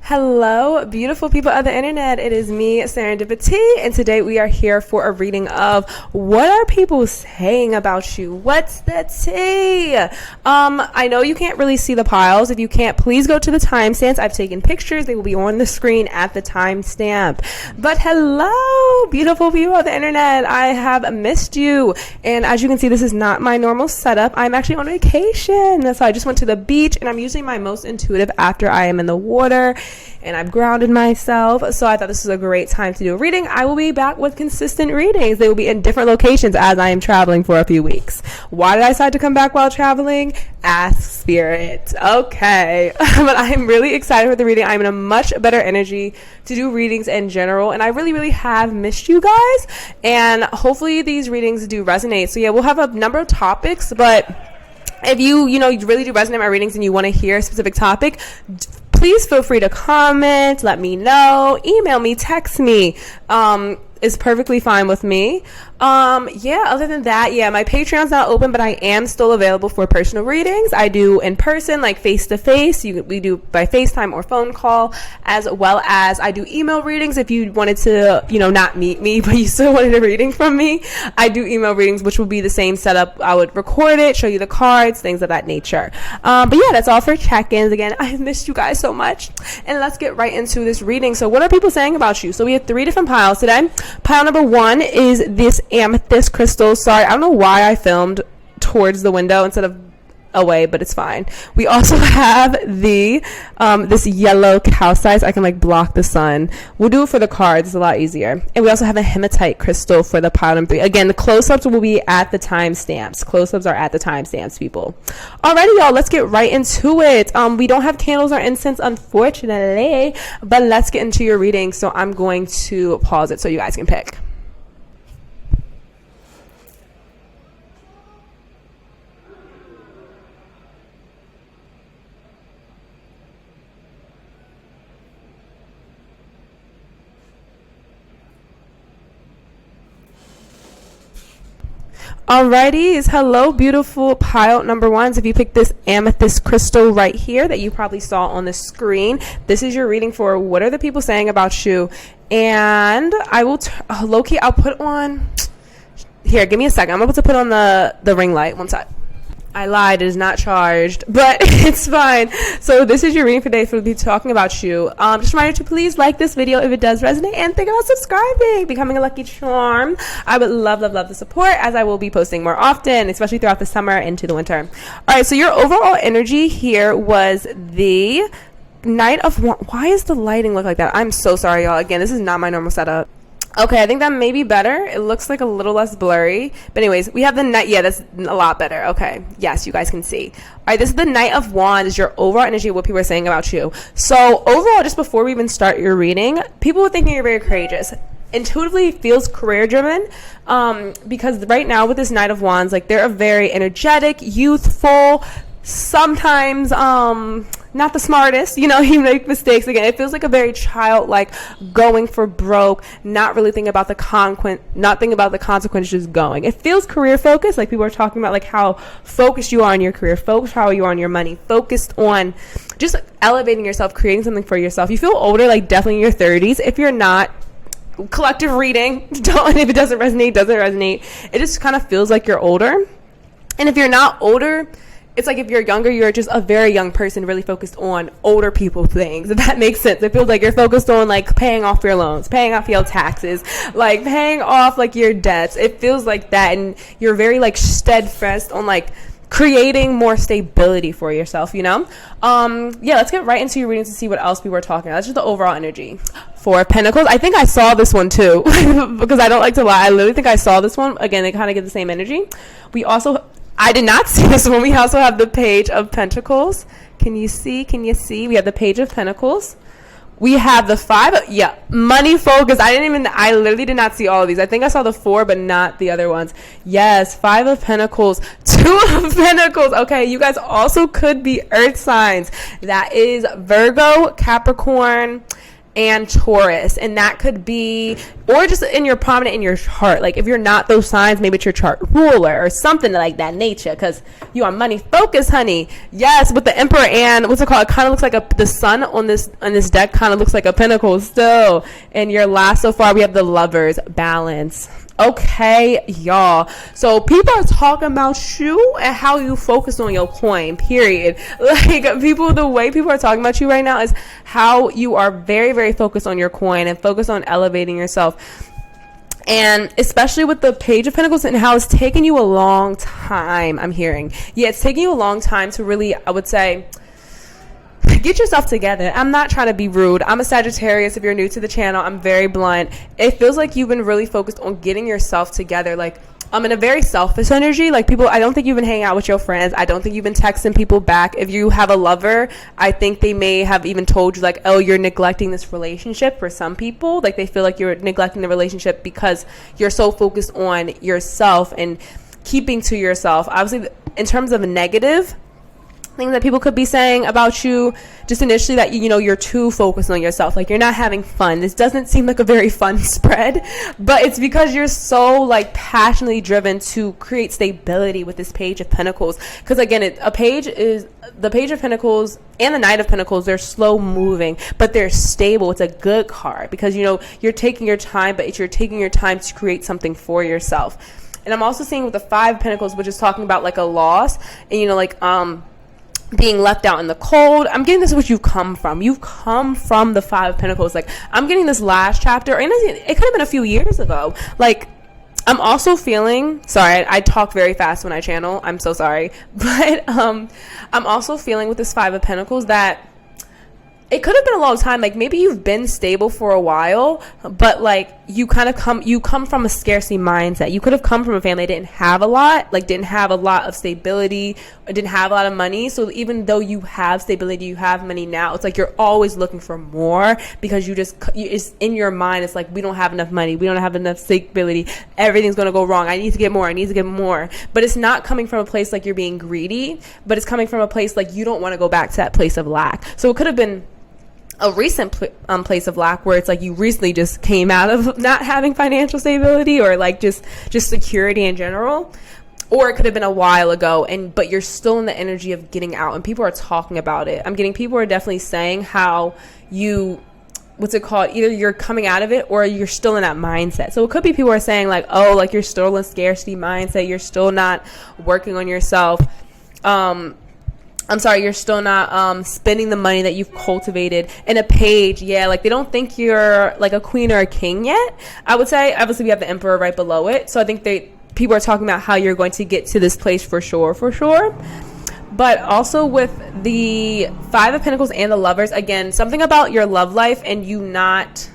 Hello, beautiful people of the internet. It is me, Serendipity, and today we are here for a reading of what are people saying about you? What's the tea? I know you can't really see the piles. If you can't, please go to the timestamps. I've taken pictures. They will be on the screen at the timestamp. But hello, beautiful people of the internet. I have missed you. And as you can see, this is not my normal setup. I'm actually on vacation. So I just went to the beach, and I'm usually my most intuitive after I am in the water and I've grounded myself. So I thought this was a great time to do a reading. I will be back with consistent readings. They will be in different locations as I am traveling for a few weeks. Why did I decide to come back while traveling? Ask Spirit. Okay. But I am really excited for the reading. I'm in a much better energy to do readings in general. And I really have missed you guys. And hopefully these readings do resonate. So yeah, we'll have a number of topics, but if you really do resonate my readings and you want to hear a specific topic, please feel free to comment, let me know, email me, text me. Is perfectly fine with me. Other than that, my Patreon's not open, but I am still available for personal readings. I do in person, like face-to-face. We do by FaceTime or phone call, as well as I do email readings. If you wanted to, not meet me, but you still wanted a reading from me, I do email readings, which will be the same setup. I would record it, show you the cards, things of that nature. That's all for check-ins. Again, I missed you guys so much. And let's get right into this reading. So what are people saying about you? So we have 3 different piles today. Pile number 1 is this amethyst crystal. Sorry, I don't know why I filmed towards the window instead of away, but it's fine. We also have the this yellow calcite. I can block the sun. We'll do it for the cards. It's a lot easier. And we also have a hematite crystal for the pile number 3. Again, the close-ups will be at the timestamps. Close-ups are at the timestamps, people. Alrighty, y'all. Let's get right into it. We don't have candles or incense, unfortunately, but let's get into your reading. So I'm going to pause it so you guys can pick. Alrighty, hello beautiful pile number 1s. If you pick this amethyst crystal right here that you probably saw on the screen, this is your reading for what are the people saying about you. And I will low-key, I'll put on here, give me a second. I'm about to put on the ring light. One sec. I lied, it is not charged, but it's fine. So this is your reading for today. We'll be talking about you. Just a reminder to please like this video if it does resonate, and think about subscribing, becoming a lucky charm. I would love the support, as I will be posting more often, especially throughout the summer into the winter. All right, so your overall energy here was the Knight of Wands. Why is the lighting look like that? I'm so sorry, y'all. Again, this is not my normal setup. Okay, I think that may be better. It looks like a little less blurry. But anyways, we have the Knight. Yeah, that's a lot better. Okay. Yes, you guys can see. All right, this is the Knight of Wands, your overall energy of what people are saying about you. So overall, just before we even start your reading, people were thinking you're very courageous. Intuitively feels career driven, because right now with this Knight of Wands, they're a very energetic, youthful, sometimes not the smartest, you make mistakes. Again, it feels like a very childlike, going for broke, not really thinking about the consequences, just going. It feels career focused, like people are talking about how focused you are on your career, focused how you are on your money, focused on just elevating yourself, creating something for yourself. You feel older, definitely in your 30s. If you're not, collective reading, don't, if it doesn't resonate. It just kind of feels like you're older. And if you're not older, it's like if you're younger, you're just a very young person really focused on older people things, if that makes sense. It feels like you're focused on paying off your loans, paying off your taxes, paying off your debts. It feels like that, and you're very steadfast on creating more stability for yourself, let's get right into your reading to see what else people are talking about. That's just the overall energy. 4 of Pentacles. I think I saw this one too because I don't like to lie. I literally think I saw this one. Again, they kind of get the same energy. I did not see this one. We also have the Page of Pentacles. Can you see? We have the Page of Pentacles. We have the 5. Money focus. I literally did not see all of these. I think I saw the 4, but not the other ones. Yes, 5 of Pentacles, 2 of Pentacles. Okay, you guys also could be earth signs. That is Virgo, Capricorn, and Taurus, and that could be, or just in your prominent in your chart. Like if you're not those signs, maybe it's your chart ruler or something like that nature, because you are money focused, honey. Yes, with the Emperor and what's it called? It kind of looks like the sun on this deck kind of looks like a pentacle still. And your last so far, we have the Lovers, balance. Okay, y'all. So people are talking about you and how you focus on your coin, period. Like the way people are talking about you right now is how you are very, very focused on your coin and focused on elevating yourself. And especially with the Page of Pentacles and how it's taken you a long time, I'm hearing. Yeah, it's taking you a long time to really, I would say, get yourself together. I'm not trying to be rude. I'm a Sagittarius. If you're new to the channel, I'm very blunt. It feels like you've been really focused on getting yourself together. Like I'm in a very selfish energy. Like people, I don't think you've been hanging out with your friends. I don't think you've been texting people back. If you have a lover, I think they may have even told you like, oh, you're neglecting this relationship. For some people, like they feel like you're neglecting the relationship because you're so focused on yourself and keeping to yourself. Obviously, in terms of a negative things that people could be saying about you just initially, that you know you're too focused on yourself, like you're not having fun. This doesn't seem like a very fun spread, but it's because you're so like passionately driven to create stability with this Page of Pentacles. Because again, the Page of Pentacles and the Knight of Pentacles, they're slow moving, but they're stable. It's a good card because you know you're taking your time, but you're taking your time to create something for yourself. And I'm also seeing with the Five of Pentacles, which is talking about like a loss and you know like being left out in the cold. I'm getting this is what you've come from. You've come from the Five of Pentacles. Like I'm getting this last chapter, and it could have been a few years ago. Like I'm also feeling, sorry, I talk very fast when I channel. I'm so sorry. But I'm also feeling with this Five of Pentacles that it could have been a long time. Like maybe you've been stable for a while, but like you come from a scarcity mindset. You could have come from a family that didn't have a lot, like didn't have a lot of stability, or didn't have a lot of money. So even though you have stability, you have money now, it's like you're always looking for more because it's in your mind. It's like, we don't have enough money. We don't have enough stability. Everything's going to go wrong. I need to get more. I need to get more. But it's not coming from a place like you're being greedy, but it's coming from a place like you don't want to go back to that place of lack. So it could have been a recent place of lack where it's like you recently just came out of not having financial stability or like just security in general, or it could have been a while ago but you're still in the energy of getting out and people are talking about it. I'm getting people are definitely saying how what's it called, either you're coming out of it or you're still in that mindset. So it could be people are saying like, oh, like you're still in scarcity mindset, you're still not working on yourself. I'm sorry, you're still not spending the money that you've cultivated. In a Page, yeah, like they don't think you're like a queen or a king yet. I would say, obviously we have the Emperor right below it. So I think people are talking about how you're going to get to this place for sure. But also with the Five of Pentacles and the Lovers, again, something about your love life and you not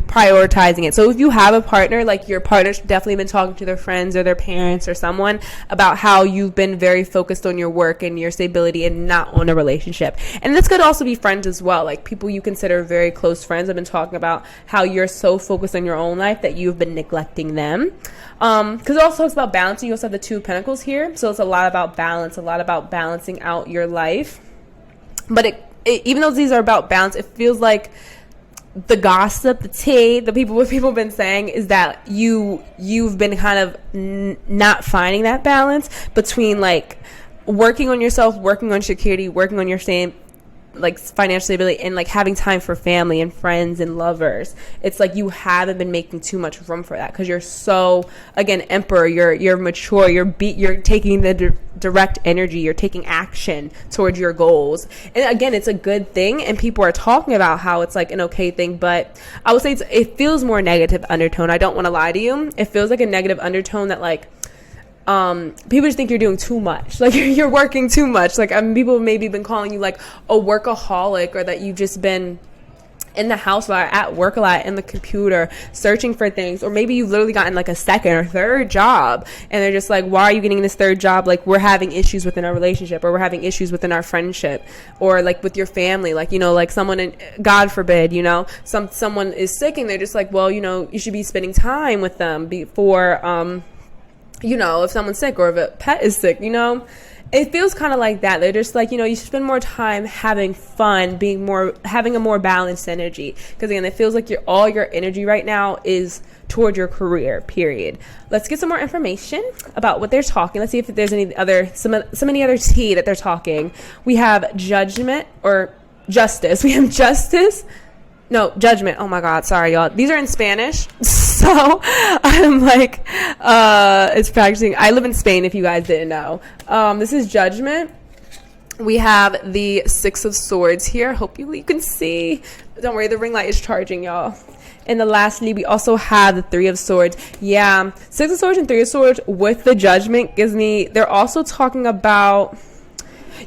prioritizing it. So if you have a partner, like your partner's definitely been talking to their friends or their parents or someone about how you've been very focused on your work and your stability and not on a relationship. And this could also be friends as well, like people you consider very close friends have been talking about how you're so focused on your own life that you've been neglecting them. Because it also talks about balancing. You also have the Two of Pentacles here, so it's a lot about balance, a lot about balancing out your life. But even though these are about balance, it feels like the gossip, the tea, what people have been saying is that you've been kind of not finding that balance between like working on yourself, working on security, working on your like financial stability, and like having time for family and friends and lovers. It's like you haven't been making too much room for that because you're so, again, Emperor, you're mature, you're taking the direct energy, you're taking action towards your goals. And again, it's a good thing, and people are talking about how it's like an okay thing, but I would say it feels more negative undertone. I don't want to lie to you. It feels like a negative undertone that like people just think you're doing too much, like you're working too much. Like people have maybe been calling you like a workaholic, or that you've just been in the house a lot, at work a lot, in the computer, searching for things. Or maybe you've literally gotten like a second or third job, and they're just like, why are you getting this third job? Like, we're having issues within our relationship, or we're having issues within our friendship, or like with your family. Like, you know, like someone, God forbid, you know, someone is sick, and they're just like, well, you know, you should be spending time with them before, you know, if someone's sick or if a pet is sick, you know. It feels kind of like that. They're just like, you should spend more time having fun, having a more balanced energy. Because again, it feels like all your energy right now is toward your career, period. Let's get some more information about what they're talking. Let's see if there's any other tea that they're talking. We have judgment or justice. We have justice. No, judgment. Oh my God. Sorry, y'all. These are in Spanish. So I'm like, it's practicing. I live in Spain, if you guys didn't know. This is judgment. We have the Six of Swords here. Hope you can see. Don't worry, the ring light is charging, y'all. And lastly, we also have the Three of Swords. Yeah, Six of Swords and Three of Swords with the judgment they're also talking about,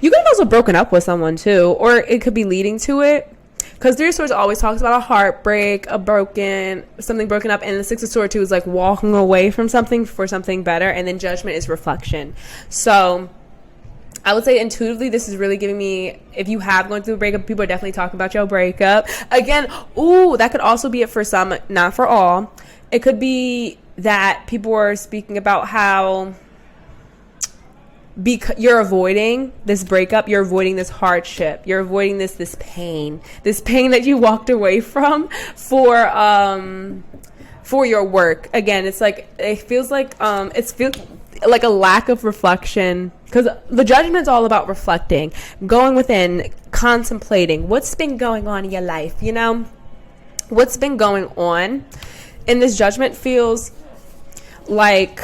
you could have also broken up with someone too, or it could be leading to it. Because Three of Swords always talks about a heartbreak, something broken up. And the Six of Swords too is like walking away from something for something better. And then judgment is reflection. So I would say intuitively, this is really giving me, if you have gone through a breakup, people are definitely talking about your breakup. Again, that could also be it for some, not for all. It could be that people are speaking about how you're avoiding this breakup, you're avoiding this hardship, you're avoiding this pain that you walked away from for your work. Again, it's like, it feels like like a lack of reflection, because the judgment's all about reflecting, going within, contemplating what's been going on in your life, what's been going on. And this judgment feels like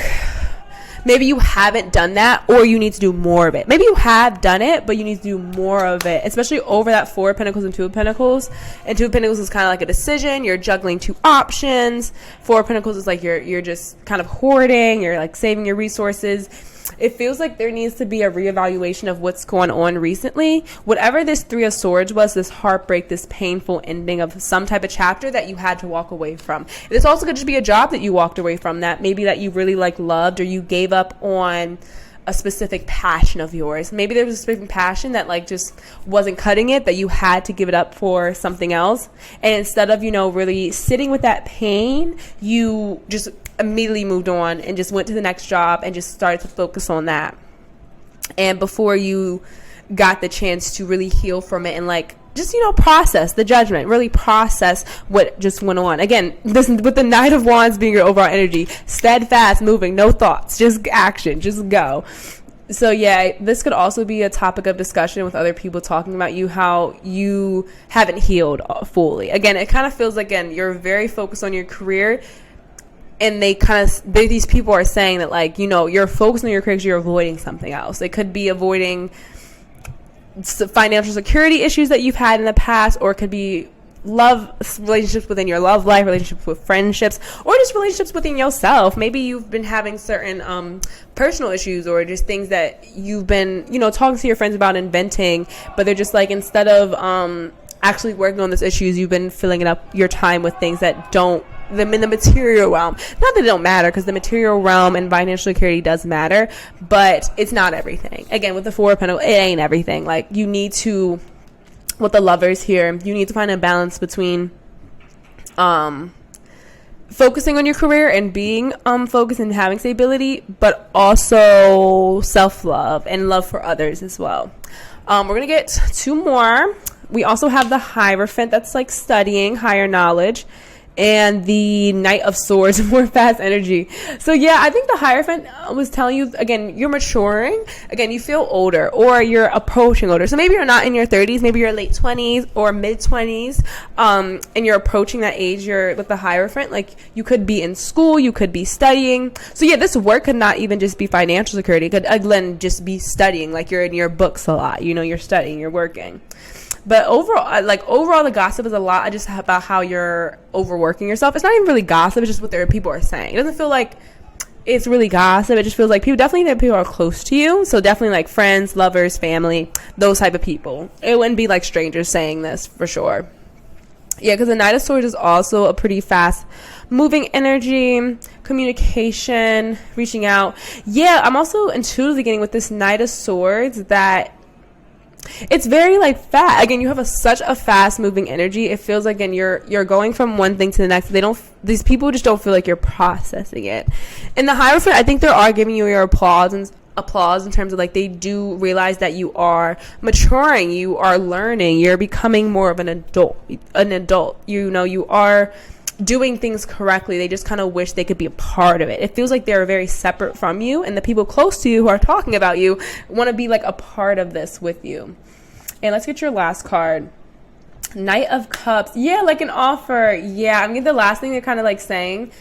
maybe you haven't done that, or you need to do more of it. Maybe you have done it, but you need to do more of it, especially over that Four of Pentacles and Two of Pentacles. And Two of Pentacles is kind of like a decision. You're juggling two options. Four of Pentacles is like you're just kind of hoarding. You're like saving your resources. It feels like there needs to be a reevaluation of what's going on recently. Whatever this Three of Swords was, this heartbreak, this painful ending of some type of chapter that you had to walk away from. This also could just be a job that you walked away from, that maybe that you really loved, or you gave up on a specific passion of yours. Maybe there was a specific passion that just wasn't cutting it, that you had to give it up for something else. And instead of, really sitting with that pain, you just immediately moved on and just went to the next job and just started to focus on that. And before you got the chance to really heal from it and just, process the judgment, really process what just went on. Again, this with the Knight of Wands being your overall energy, steadfast, moving, no thoughts, just action, just go. So yeah, this could also be a topic of discussion with other people, talking about how you haven't healed fully. Again, it kind of feels like, you're very focused on your career, and these people are saying that you're focused on your career because you're avoiding something else. It could be avoiding financial security issues that you've had in the past, or it could be relationships within your love life, relationships with friendships, or just relationships within yourself. Maybe you've been having certain personal issues, or just things that you've been talking to your friends about and venting, but they're just instead of actually working on those issues, you've been filling up your time with things that don't them in the material realm. Not that it don't matter, because the material realm and financial security does matter, but it's not everything. Again, with the Four of Pentacles, it ain't everything. You need to, with the Lovers here, you need to find a balance between focusing on your career and being focused and having stability, but also self-love and love for others as well. We're gonna get two more. We also have the Hierophant, that's studying, higher knowledge, and the Knight of Swords, more fast energy. So yeah, I think the Hierophant was telling you, again, you're maturing. Again, you feel older, or you're approaching older. So maybe you're not in your 30s, maybe you're late 20s or mid 20s, and you're approaching that age. You're with the Hierophant, you could be in school, you could be studying. So yeah, this work could not even just be financial security. It could, again, just be studying, you're in your books a lot, you're studying, you're working. But overall, the gossip is a lot just about how you're overworking yourself. It's not even really gossip. It's just what people are saying. It doesn't feel like it's really gossip. It just feels like people are close to you. So definitely friends, lovers, family, those type of people. It wouldn't be strangers saying this for sure. Yeah, because the Knight of Swords is also a pretty fast moving energy, communication, reaching out. Yeah, I'm also intuitively getting with this Knight of Swords that it's very fast. Again, you have such a fast moving energy. It feels like, again, you're going from one thing to the next. These people just don't feel like you're processing it. In the Hierophant, I think they are giving you your applause applause in terms of like they do realize that you are maturing, you are learning, you're becoming more of an adult, you know, you are doing things correctly. They just kind of wish they could be a part of it. It feels like they're very separate from you, and the people close to you who are talking about you want to be like a part of this with you. And let's get your last card. Knight of Cups. Yeah, like an offer. Yeah, I mean, the last thing they're kind of like saying,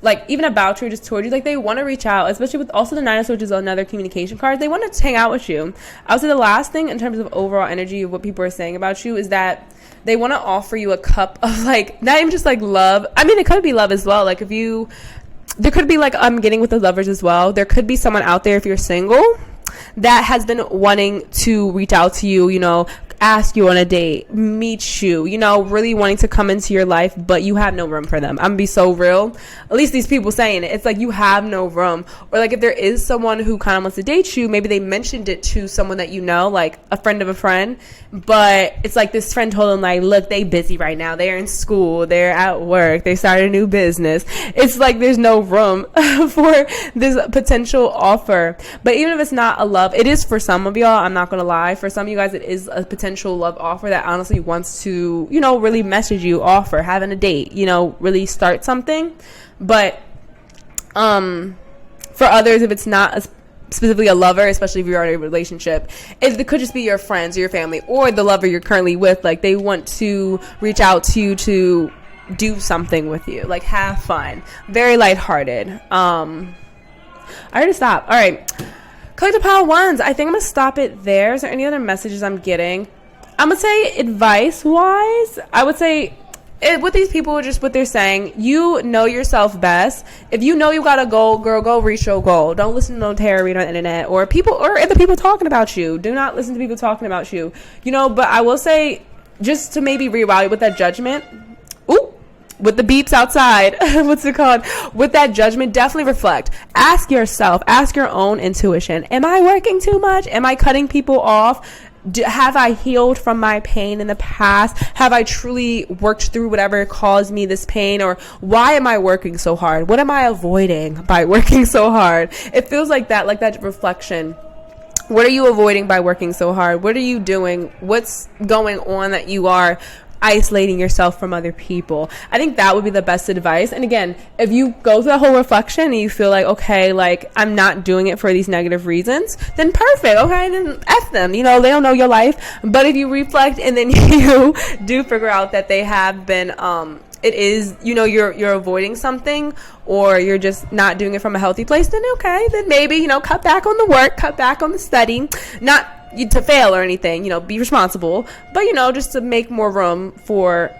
like even about you, just towards you, like they want to reach out, especially with also the Nine of Swords, which is another communication card. They want to hang out with you. I would say the last thing in terms of overall energy of what people are saying about you is that they want to offer you a cup of like, not even just like love. I mean, it could be love as well. Like if you, there could be like, I'm getting with the lovers as well. There could be someone out there, if you're single, that has been wanting to reach out to you, you know, ask you on a date, meet you, you know, really wanting to come into your life, but you have no room for them. I'm gonna be so real. At least these people saying it. It's like you have no room. Or like if there is someone who kind of wants to date you, maybe they mentioned it to someone that you know, like a friend of a friend, but it's like this friend told them like, look, they busy right now. They're in school. They're at work. They started a new business. It's like there's no room for this potential offer. But even if it's not a love, it is for some of y'all. I'm not gonna lie. For some of you guys, it is a potential love offer that honestly wants to, you know, really message you, offer, having a date, you know, really start something. But for others, if it's not specifically a lover, especially if you're already in a relationship, it could just be your friends or your family or the lover you're currently with. Like they want to reach out to you to do something with you, like have fun, very lighthearted. I already stopped. All right. Collective pile ones. I think I'm going to stop it there. Is there any other messages I'm getting? I'm going to say advice-wise, I would say with these people, just what they're saying, you know yourself best. If you know you got a goal, girl, go reach your goal. Don't listen to no tarot reader on the internet or people or other people talking about you. Do not listen to people talking about you. You know, but I will say, just to maybe reevaluate with that judgment. Ooh. With the beeps outside, what's it called? With that judgment, definitely reflect. Ask yourself, ask your own intuition. Am I working too much? Am I cutting people off? Have I healed from my pain in the past? Have I truly worked through whatever caused me this pain? Or why am I working so hard? What am I avoiding by working so hard? It feels like that reflection. What are you avoiding by working so hard? What are you doing? What's going on that you are isolating yourself from other people? I think that would be the best advice. And again, if you go through that whole reflection and you feel like, okay, like I'm not doing it for these negative reasons, then perfect. Okay, then F them. You know, they don't know your life. But if you reflect and then you do figure out that they have been, it is, you know, you're avoiding something or you're just not doing it from a healthy place, then okay, then maybe, you know, cut back on the work, cut back on the study, not to fail or anything, you know, be responsible, but you know, just to make more room for,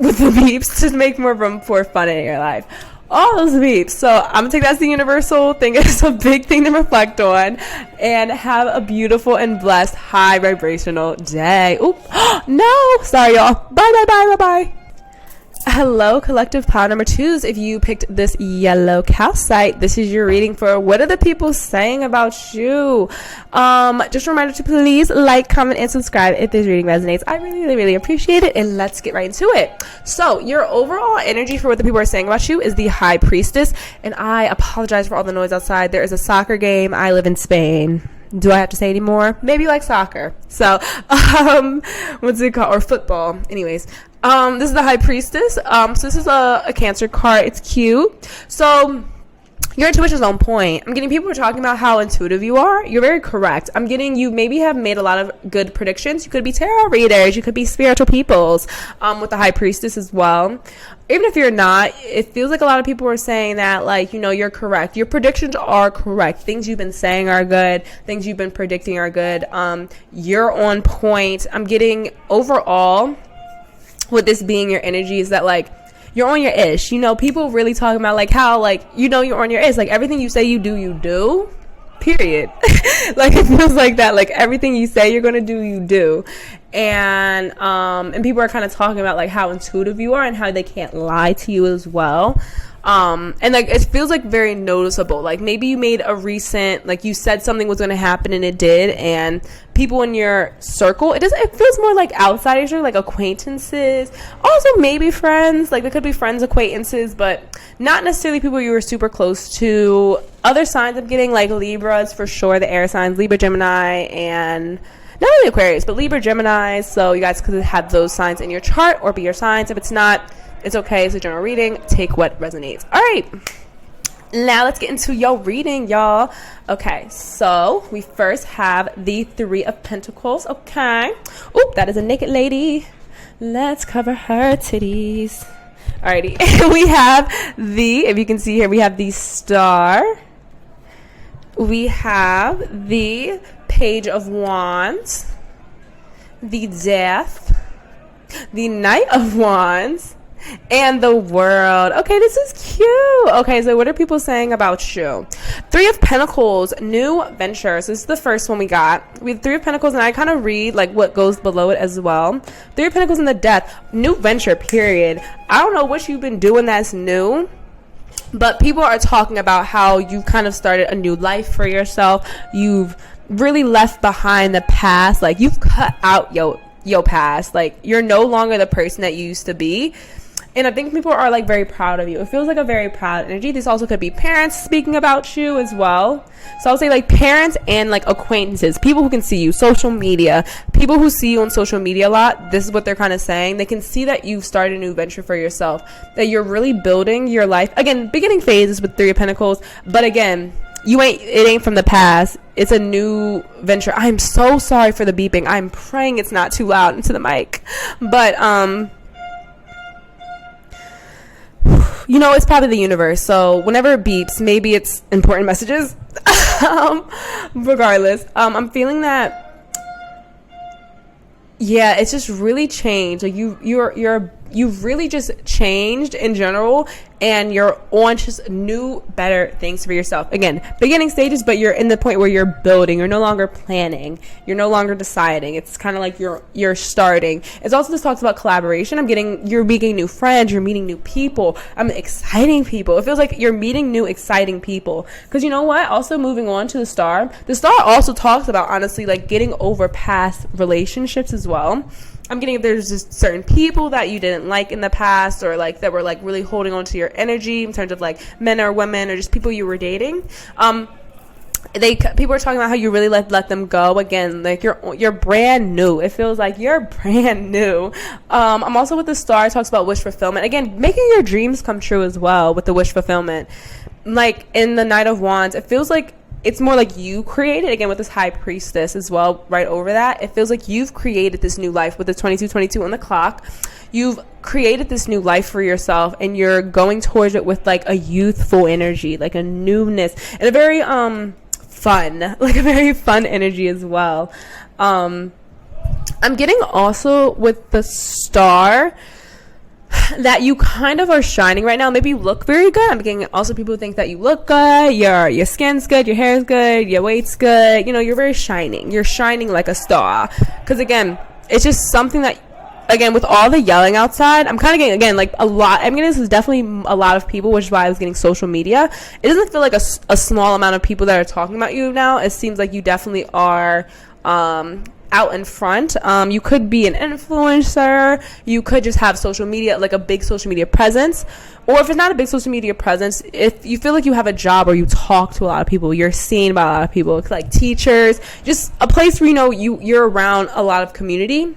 with the beeps, to make more room for fun in your life. All those beeps. So I'm gonna take that as the universal thing. It's a big thing to reflect on, and have a beautiful and blessed high vibrational day. Oop, no, sorry y'all. Bye. Hello, collective pile number twos. If you picked this yellow calcite, this is your reading for what are the people saying about you. Just a reminder to please like, comment, and subscribe if this reading resonates. I really appreciate it, and let's get right into it. So your overall energy for what the people are saying about you is the High Priestess, and I apologize for all the noise outside. There is a soccer game. I live in Spain. Do I have to say any more? Maybe like soccer. So, what's it called? Or football. Anyways, this is the High Priestess. So this is a Cancer card. It's cute. So your intuition is on point. I'm getting people who are talking about how intuitive you are. You're very correct. I'm getting you maybe have made a lot of good predictions. You could be tarot readers. You could be spiritual peoples with the High Priestess as well. Even if you're not, it feels like a lot of people are saying that, like, you know, you're correct. Your predictions are correct. Things you've been saying are good. Things you've been predicting are good. You're on point. I'm getting overall, with this being your energy, is that, like, you're on your ish. You know, people really talking about, like, how, like, you know, you're on your ish. Like, everything you say you do. Period. Like, it feels like that. Like, everything you say you're going to do, you do. and people are kind of talking about like how intuitive you are and how they can't lie to you as well. And like it feels like very noticeable. Like maybe you made a recent, like you said something was going to happen and it did, and people in your circle, it feels more like outsiders, or like acquaintances, also maybe friends. Like there could be friends, acquaintances, but not necessarily people you were super close to. Other signs I'm getting, like Libras for sure, the air signs, Libra, Gemini, and not really Aquarius, but Libra, Gemini. So you guys could have those signs in your chart or be your signs. If it's not, it's okay. It's a general reading. Take what resonates. All right. Now let's get into your reading, y'all. Okay, so we first have the Three of Pentacles. Okay. Oop, that is a naked lady. Let's cover her titties. Alrighty. We have if you can see here, we have the Star. We have the Page of Wands. The Death. The Knight of Wands. And the World. Okay, this is cute. Okay, so what are people saying about you? Three of Pentacles, new ventures. This is the first one we got. We have Three of Pentacles, and I kind of read like what goes below it as well. Three of Pentacles and the Death. New venture, period. I don't know what you've been doing that's new, but people are talking about how you kind of started a new life for yourself. You've really left behind the past. Like you've cut out your past. Like you're no longer the person that you used to be. And I think people are like very proud of you. It feels like a very proud energy. This also could be parents speaking about you as well. So I'll say like parents and like acquaintances, people who can see you, social media, people who see you on social media a lot. This is what they're kind of saying. They can see that you've started a new venture for yourself, that you're really building your life. Again, beginning phases with Three of Pentacles. But again, it ain't from the past. It's a new venture. I'm so sorry for the beeping. I'm praying it's not too loud into the mic. But, it's probably the universe. So whenever it beeps, maybe it's important messages. Regardless, I'm feeling that, yeah, it's just really changed. Like you've really just changed in general, and you're on just new, better things for yourself. Again, beginning stages, but you're in the point where you're building. You're no longer planning. You're no longer deciding. It's kind of like you're starting. It's also, this talks about collaboration. You're meeting new friends. You're meeting new people. Exciting people. It feels like you're meeting new, exciting people. Because you know what? Also, moving on to the Star. The Star also talks about, honestly, like getting over past relationships as well. I'm getting, if there's just certain people that you didn't like in the past, or like that were like really holding on to your energy in terms of like men or women or just people you were dating. People are talking about how you really let them go. Again, like you're brand new. It feels like you're brand new. I'm also with the Star. It talks about wish fulfillment. Again, making your dreams come true as well with the wish fulfillment. Like in the Knight of Wands, it feels like it's more like you created, again with this High Priestess as well right over that. It feels like you've created this new life with the 2222 on the clock. You've created this new life for yourself, and you're going towards it with like a youthful energy, like a newness, and a very very fun energy as well. I'm getting also with the Star that you kind of are shining right now. Maybe you look very good. I'm getting also people think that you look good, your skin's good, your hair's good, your weight's good. You're very shining. You're shining like a star. Because again, it's just something that, again, with all the yelling outside, I'm kind of getting, again, like a lot. I mean, this is definitely a lot of people, which is why I was getting social media. It doesn't feel like a small amount of people that are talking about you now. It seems like you definitely are out in front. You could be an influencer. You could just have social media, like a big social media presence. Or if it's not a big social media presence, if you feel like you have a job or you talk to a lot of people, you're seen by a lot of people, it's like teachers, just a place where you're around a lot of community.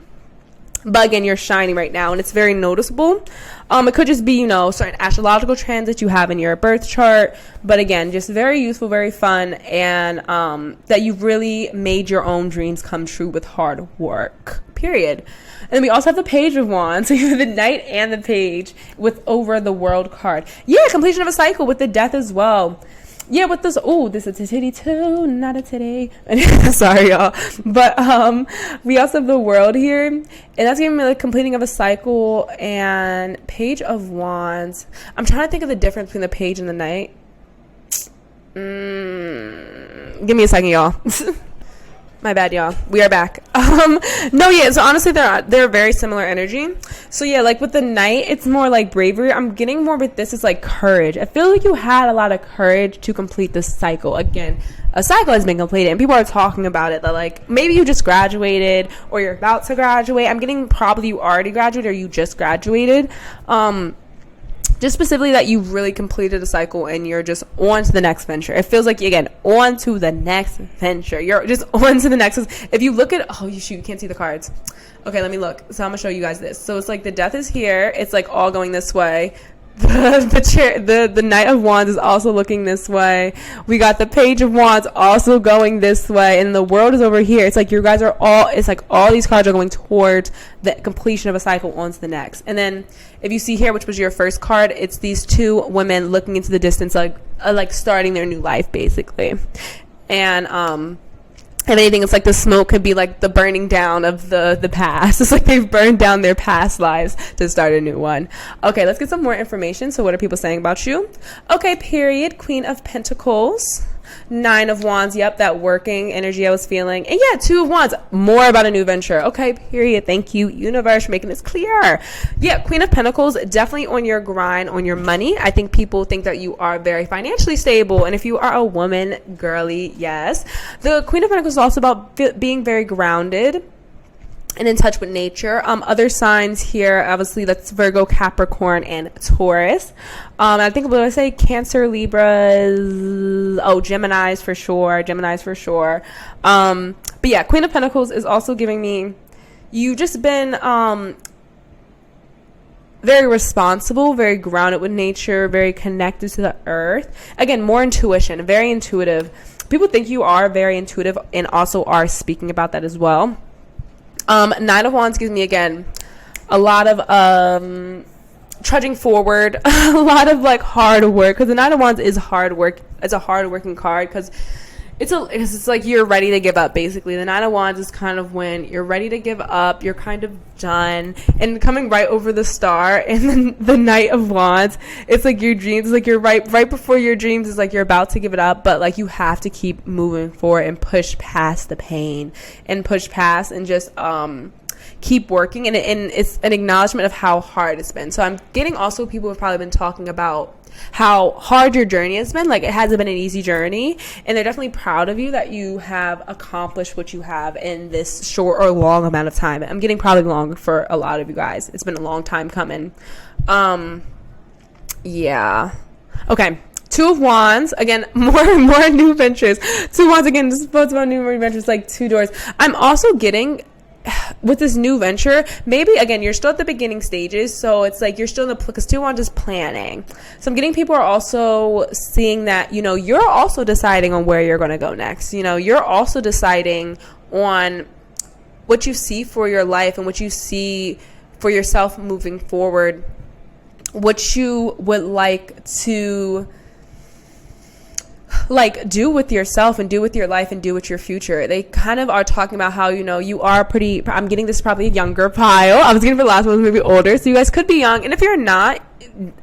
But again, you're shining right now, and it's very noticeable. It could just be, certain astrological transits you have in your birth chart. But again, just very useful, very fun, and that you've really made your own dreams come true with hard work, period. And then we also have the Page of Wands. So you have the Knight and the Page with over the World card. Yeah, completion of a cycle with the Death as well. Yeah, with this, this is a titty too, not a titty. Sorry, y'all. But we also have the World here, and that's giving me the completing of a cycle and Page of Wands. I'm trying to think of the difference between the Page and the Knight. Give me a second, y'all. My bad, y'all. We are back. No, yeah, so honestly, they're very similar energy. So yeah, like with the Knight, it's more like bravery. I'm getting more with this is like courage. I feel like you had a lot of courage to complete this cycle. Again, a cycle has been completed, and people are talking about it. That like maybe you just graduated, or you're about to graduate. I'm getting probably you already graduated, or you just graduated. Just specifically that you really completed a cycle and you're just on to the next venture. It feels like, again, on to the next venture. You're just on to the next. If you look at, oh, you can't see the cards. Okay, let me look. So I'm going to show you guys this. So it's like the Death is here. It's like all going this way. The Knight of Wands is also looking this way. We got the Page of Wands also going this way, and the World is over here. It's like you guys are all, it's like all these cards are going towards the completion of a cycle on to the next. And then if you see here, which was your first card, it's these two women looking into the distance, like starting their new life basically. And if anything, it's like the smoke could be like the burning down of the past. It's like they've burned down their past lives to start a new one. Okay, let's get some more information. So what are people saying about you? Okay, period. Queen of Pentacles. 9 of Wands. Yep, that working energy I was feeling. And yeah, 2 of Wands. More about a new venture. Okay, period. Thank you, universe, for making this clear. Yeah, Queen of Pentacles, definitely on your grind, on your money. I think people think that you are very financially stable. And if you are a woman, girly, yes. The Queen of Pentacles is also about being very grounded and in touch with nature. Other signs here, obviously, that's Virgo, Capricorn, and Taurus. I think, what did I say? Cancer, Libras. Oh, Geminis for sure. But yeah, Queen of Pentacles is also giving me, you've just been very responsible, very grounded with nature, very connected to the earth. Again, more intuition, very intuitive. People think you are very intuitive and also are speaking about that as well. 9 of Wands gives me, again, a lot of trudging forward, a lot of like hard work, because the 9 of Wands is hard work. It's a hard working card because it's like you're ready to give up basically. The 9 of Wands is kind of when you're ready to give up, you're kind of done, and coming right over the star. And then the Knight of Wands, it's like your dreams, like you're right before your dreams is like you're about to give it up, but like you have to keep moving forward and push past the pain and push past and just keep working. And it's an acknowledgement of how hard it's been. So I'm getting also people have probably been talking about how hard your journey has been. Like, it hasn't been an easy journey, and they're definitely proud of you that you have accomplished what you have in this short or long amount of time. I'm getting probably long for a lot of you guys. It's been a long time coming. Yeah. Okay. 2 of Wands, again, more new ventures. 2 of Wands, again, this is both about new ventures, like 2 doors. I'm also getting, with this new venture, maybe, again, you're still at the beginning stages, so it's like you're still in the, because 2 of Wands is planning. So I'm getting people are also seeing that, you're also deciding on where you're going to go next. You're also deciding on what you see for your life and what you see for yourself moving forward, what you would like to do with yourself and do with your life and do with your future. They kind of are talking about how, you are pretty, I'm getting this probably a younger pile. I was getting for the last one, maybe older. So you guys could be young. And if you're not,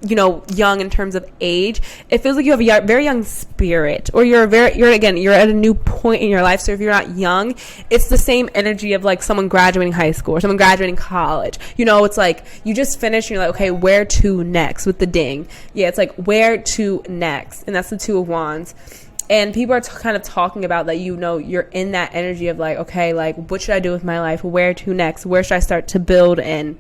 young in terms of age, it feels like you have a very young spirit, or you're at a new point in your life. So if you're not young, it's the same energy of like someone graduating high school or someone graduating college. It's like you just finished and you're like, okay, where to next with the ding? Yeah, it's like where to next. And that's the 2 of Wands. And people are kind of talking about that, you're in that energy of like, okay, like what should I do with my life? Where to next? Where should I start to build in?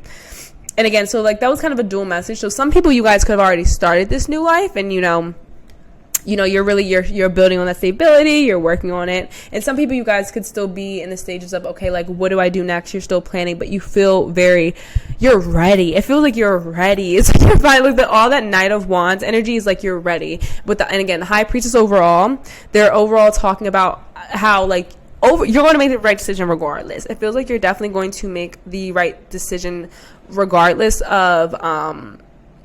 And again, so like that was kind of a dual message. So some people, you guys could have already started this new life, and you're building on that stability, you're working on it. And some people, you guys could still be in the stages of, okay, like what do I do next? You're still planning, but you feel you're ready. It feels like you're ready. It's like you're finally, all that Knight of Wands energy is like you're ready. And again, the High Priestess overall, they're overall talking about how like you're going to make the right decision regardless. It feels like you're definitely going to make the right decision regardless of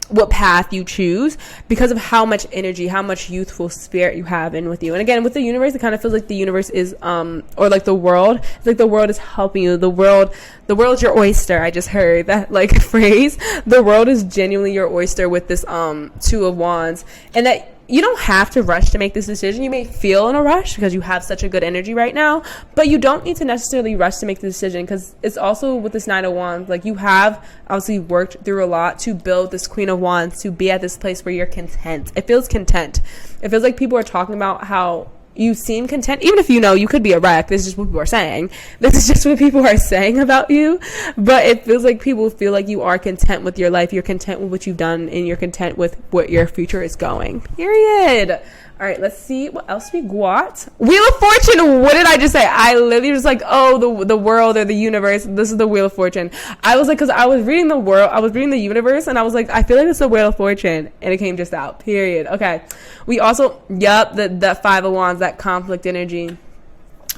what path you choose, because of how much energy, how much youthful spirit you have in with you. And again, with the universe, it kind of feels like the universe is or like the world, it's like the world is helping you. The world is your oyster. I just heard that like phrase. The world is genuinely your oyster with this 2 of Wands. And that you don't have to rush to make this decision. You may feel in a rush because you have such a good energy right now, but you don't need to necessarily rush to make the decision, because it's also with this Nine of Wands, like, you have obviously worked through a lot to build this Queen of Wands to be at this place where you're content. It feels content. It feels like people are talking about how you seem content, even if you know you could be a wreck. This is just what people are saying. This is just what people are saying about you. But it feels like people feel like you are content with your life. You're content with what you've done, and you're content with what your future is going. Period. All right, let's see what else we got. Wheel of Fortune. What did I just say? I literally was like, oh, the world or the universe. This is the Wheel of Fortune. I was like, because I was reading the world, I was reading the universe, and I was like, I feel like it's the Wheel of Fortune, and it came just out. Period. Okay. We also, the Five of Wands, that conflict energy.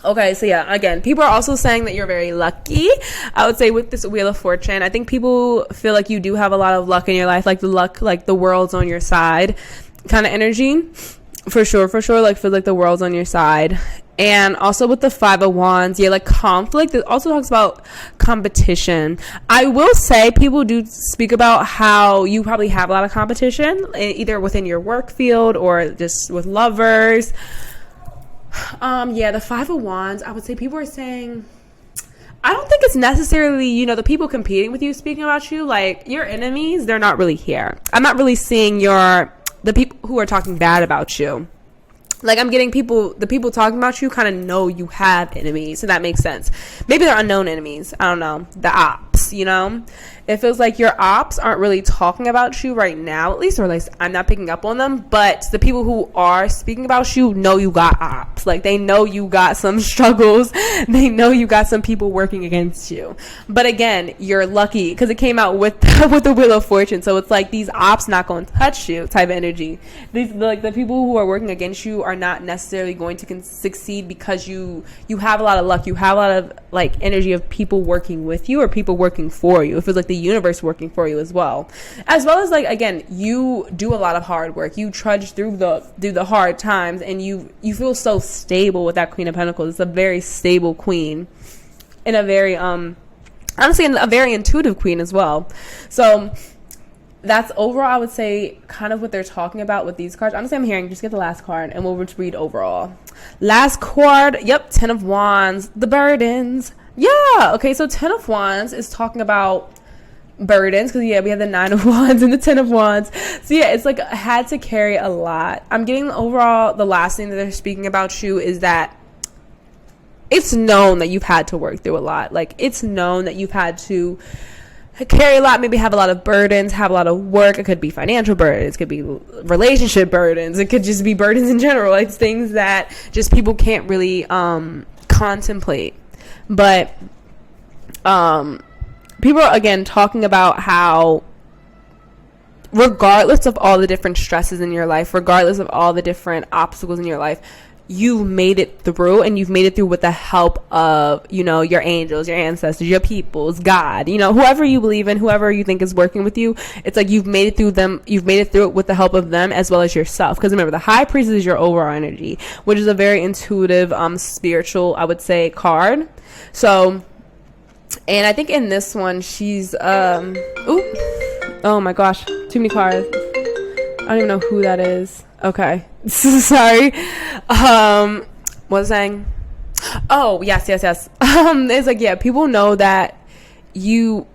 Okay, so yeah, again, people are also saying that you're very lucky. I would say with this Wheel of Fortune, I think people feel like you do have a lot of luck in your life, like the luck, like the world's on your side kind of energy. For sure. Like, feel like the world's on your side. And also with the Five of Wands, like conflict. It also talks about competition. I will say people do speak about how you probably have a lot of competition, either within your work field or just with lovers. The Five of Wands, I would say people are saying, I don't think it's necessarily, the people competing with you speaking about you, like your enemies, they're not really here. I'm not really seeing the people who are talking bad about you. Like, I'm getting the people talking about you kind of know you have enemies, so that makes sense. Maybe they're unknown enemies. I don't know. The ops, It feels like your ops aren't really talking about you right now, at least, or at least I'm not picking up on them. But the people who are speaking about you know you got ops. Like, they know you got some struggles. They know you got some people working against you. But again, you're lucky because it came out with the Wheel of Fortune. So it's like these ops not going to touch you type of energy. The people who are working against you are not necessarily going to succeed because you have a lot of luck. You have a lot of like energy of people working with you or people working for you. It feels like the universe working for you as well as like, again, you do a lot of hard work. You trudge through the hard times, and you feel so stable with that Queen of Pentacles. It's a very stable queen, and a very honestly a very intuitive queen as well. So that's overall, I would say, kind of what they're talking about with these cards. Honestly, I'm hearing just get the last card and we'll read overall. Last card, Ten of Wands, the burdens. Okay, so 10 of Wands is talking about burdens, because we have the 9 of Wands and the 10 of Wands. So it's like I had to carry a lot. I'm getting overall, the last thing that they're speaking about you is that it's known that you've had to work through a lot. Like, it's known that you've had to carry a lot, maybe have a lot of burdens, have a lot of work. It could be financial burdens, it could be relationship burdens, it could just be burdens in general. Like, things that just people can't really contemplate. But people are, again, talking about how regardless of all the different stresses in your life, regardless of all the different obstacles in your life, you made it through, and you've made it through with the help of, your angels, your ancestors, your peoples, God, whoever you believe in, whoever you think is working with you. It's like you've made it through it with the help of them as well as yourself. Because remember, the High Priestess is your overall energy, which is a very intuitive, spiritual, I would say, card. So, and I think in this one, she's, oh my gosh, too many cards. I don't even know who that is. Okay. Sorry. What was I saying? Oh, yes. It's like, people know that you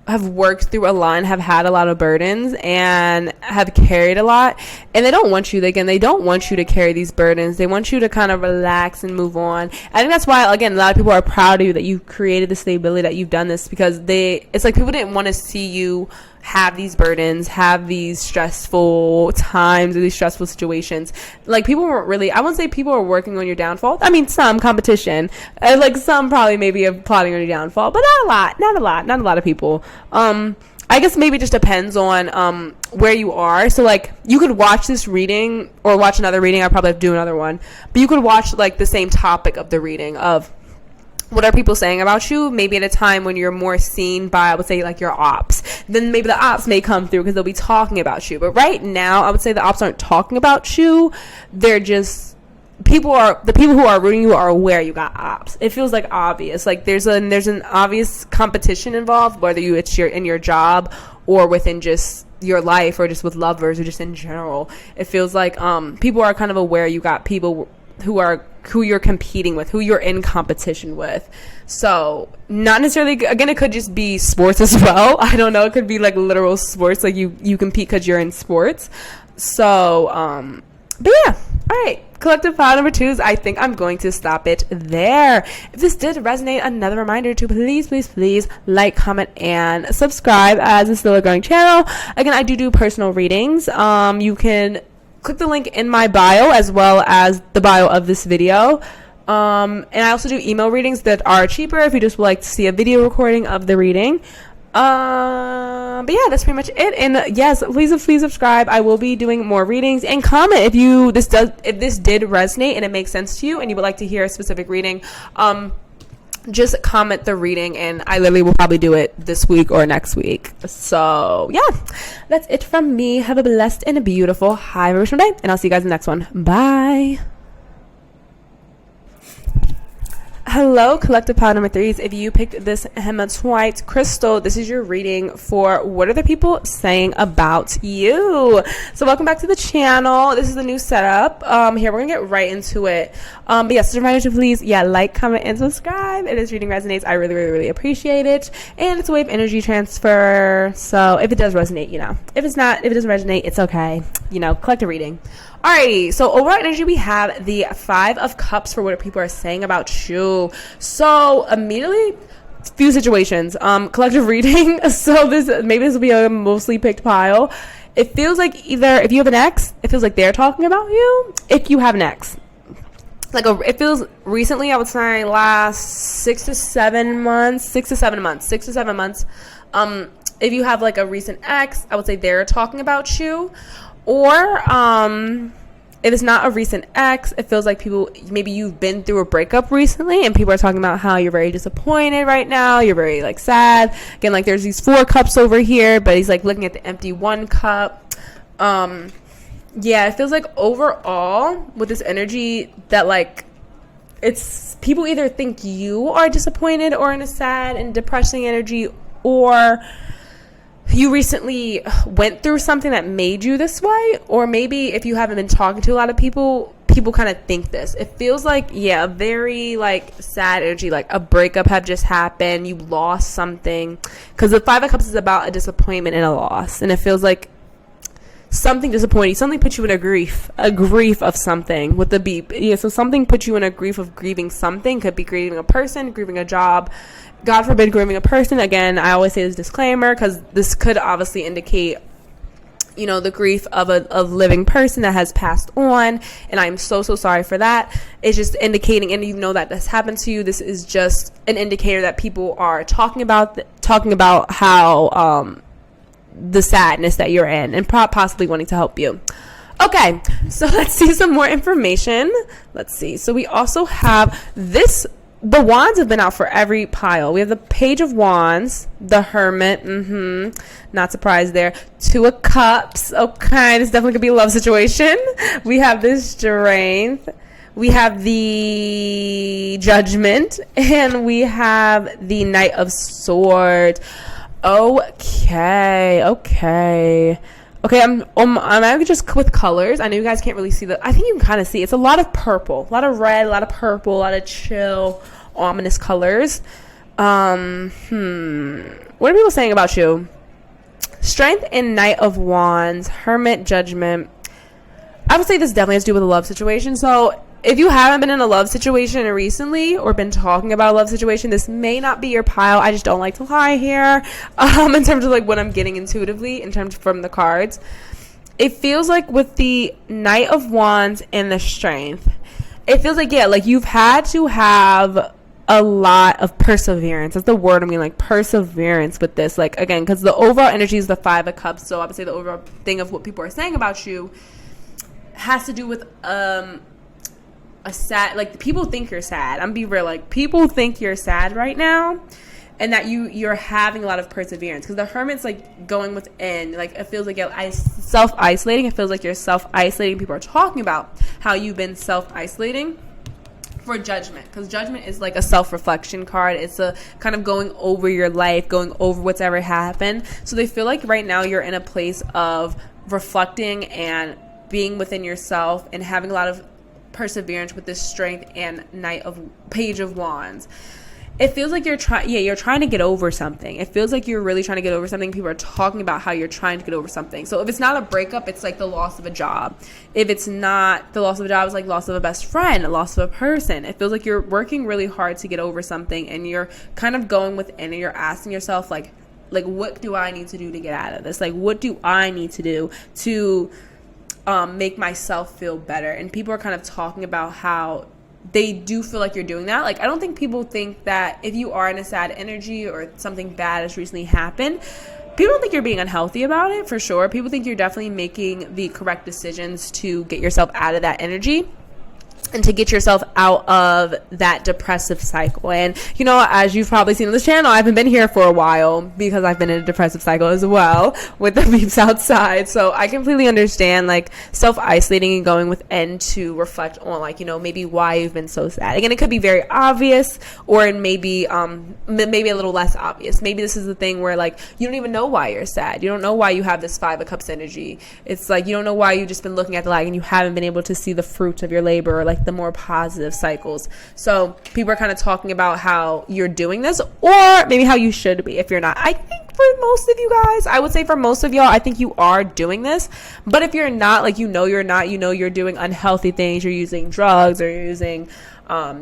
have worked through a lot and have had a lot of burdens and have carried a lot, and they don't want you, they don't want you to carry these burdens. They want you to kind of relax and move on. I think that's why, again, a lot of people are proud of you that you created the stability, that you've done this, because it's like people didn't want to see you have these burdens, have these stressful times or these stressful situations. Like, people weren't really, I wouldn't say people are working on your downfall. I mean, some competition, like some probably maybe are plotting on your downfall, but not a lot of people. I guess maybe it just depends on where you are. So like, you could watch this reading or watch another reading. I'll probably have to do another one, but you could watch like the same topic of the reading of what are people saying about you, maybe at a time when you're more seen by, I would say, like your ops. Then maybe the ops may come through because they'll be talking about you. But right now, I would say the ops aren't talking about you. They're just, the people who are rooting you are aware you got ops. It feels like obvious. Like there's an obvious competition involved, whether it's in your job or within just your life, or just with lovers, or just in general. It feels like people are kind of aware you got people who you're competing with, who you're in competition with. So not necessarily, again, it could just be sports as well. I don't know. It could be like literal sports, like you compete because you're in sports. So but yeah, all right, collective pile number 2s. I think I'm going to stop it there. If this did resonate, another reminder to please like, comment, and subscribe, as it's still a growing channel. Again, I do personal readings. You can click the link in my bio as well as the bio of this video. And I also do email readings that are cheaper if you just would like to see a video recording of the reading. But yeah, that's pretty much it. And yes, please subscribe. I will be doing more readings, and comment if this did resonate and it makes sense to you and you would like to hear a specific reading. Just comment the reading and I literally will probably do it this week or next week. So yeah, that's it from me. Have a blessed and a beautiful high vibrational day, and I'll see you guys in the next one. Bye. Hello, collective pile number 3s. If you picked this hematite crystal, this is your reading for what are the people saying about you. So welcome back to the channel. This is the new setup. Here we're gonna get right into it. But yes, just a reminder to please, like, comment, and subscribe. If this reading resonates, I really appreciate it. And it's a way of energy transfer. So if it does resonate, if it's not, if it doesn't resonate, it's okay. Collect a reading. Alright, so overall energy, we have the 5 of Cups for what people are saying about you. So immediately, few situations. Collective reading. So this will be a mostly picked pile. It feels like either if you have an ex, it feels like they're talking about you. If you have an ex, it feels recently, I would say last 6 to 7 months. If you have like a recent ex, I would say they're talking about you. Or if it's not a recent ex, it feels like maybe you've been through a breakup recently and people are talking about how you're very disappointed right now. You're very sad. Again, there's these 4 cups over here, but he's looking at the empty 1 cup. Yeah, it feels like overall with this energy that it's people either think you are disappointed or in a sad and depressing energy, or you recently went through something that made you this way, or maybe if you haven't been talking to a lot of people kind of think this. It feels like, very sad energy, like a breakup had just happened, you lost something, because the 5 of Cups is about a disappointment and a loss, and it feels like something disappointing, something put you in a grief of something with the beep. So something put you in a grief of grieving something. Could be grieving a person, grieving a job, God forbid grieving a person. Again, I always say this disclaimer because this could obviously indicate the grief of a living person that has passed on, and I'm so sorry for that. It's just indicating, and that this happened to you, this is just an indicator that people are talking about how the sadness that you're in and possibly wanting to help you. Okay, so let's see some more information. Let's see. So we also have this. The wands have been out for every pile. We have the Page of Wands, the Hermit, not surprised there. 2 of Cups, okay, this definitely could be a love situation. We have this Strength, we have the Judgment, and we have the Knight of Swords. Okay, I'm actually just with colors. I know you guys can't really see I think you can kind of see. It's a lot of purple, a lot of red, a lot of purple, a lot of chill, ominous colors. What are people saying about you? Strength and Knight of Wands, Hermit, Judgment. I would say this definitely has to do with a love situation. So if you haven't been in a love situation recently or been talking about a love situation, this may not be your pile. I just don't like to lie here. In terms of what I'm getting intuitively, in terms from the cards, it feels like with the Knight of Wands and the Strength, it feels like you've had to have a lot of perseverance. That's the word I'm getting, perseverance with this. Again, because the overall energy is the 5 of Cups. So I would say the overall thing of what people are saying about you has to do with a sad, people think you're sad. I'm be real, people think you're sad right now, and that you're having a lot of perseverance, because the Hermit's going within, it feels like you're self-isolating. It feels like you're self-isolating. People are talking about how you've been self-isolating for Judgment, because Judgment is like a self-reflection card. It's a kind of going over your life, going over what's ever happened. So they feel like right now you're in a place of reflecting and being within yourself and having a lot of perseverance with this Strength and Page of Wands. It feels like you're trying to get over something. It feels like you're really trying to get over something. People are talking about how you're trying to get over something. So if it's not a breakup, it's like the loss of a job. If it's not the loss of a job, it's like loss of a best friend, a loss of a person. It feels like you're working really hard to get over something, and you're kind of going within and you're asking yourself, like what do I need to do to get out of this? Like, what do I need to do to make myself feel better? And people are kind of talking about how they do feel like you're doing that. Like, I don't think people think that if you are in a sad energy or something bad has recently happened, people don't think you're being unhealthy about it, for sure. People think you're definitely making the correct decisions to get yourself out of that energy and to get yourself out of that depressive cycle. And, you know, as you've probably seen on this channel, I haven't been here for a while because I've been in a depressive cycle as well with the beeps outside. So I completely understand, like, self-isolating and going within to reflect on, like, you know, maybe why you've been so sad. Again, it could be very obvious, or it may be maybe a little less obvious. Maybe this is the thing where, like, you don't even know why you're sad. You don't know why you have this 5 of Cups energy. It's like you don't know why you've just been looking at the light and you haven't been able to see the fruits of your labor, or like the more positive cycles. So people are kind of talking about how you're doing this, or maybe how you should be if you're not. I think for most of you guys, I would say for most of y'all, I think you are doing this. But if you're not, like, you know you're not, you know you're doing unhealthy things, you're using drugs, or you're using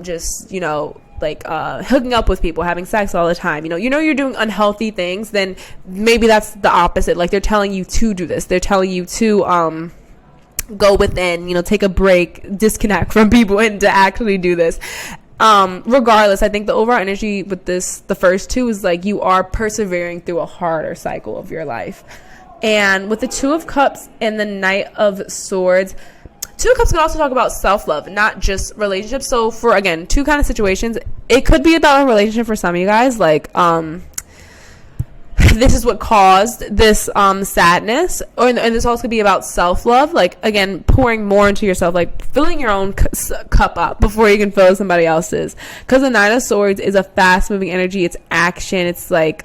just, you know, like hooking up with people, having sex all the time, you know you're doing unhealthy things, then maybe that's the opposite. Like, they're telling you to do this. They're telling you to go within, you know, take a break, disconnect from people, and to actually do this. Regardless, I think the overall energy with this, the first two, is like you are persevering through a harder cycle of your life. And with the 2 of Cups and the Knight of Swords, 2 of Cups could also talk about self-love, not just relationships. So for, again, 2 kind of situations, it could be about a relationship for some of you guys, like this is what caused this sadness, and this also could be about self-love, like, again, pouring more into yourself, like filling your own cup up before you can fill somebody else's, because the 9 of Swords is a fast-moving energy. It's action. It's like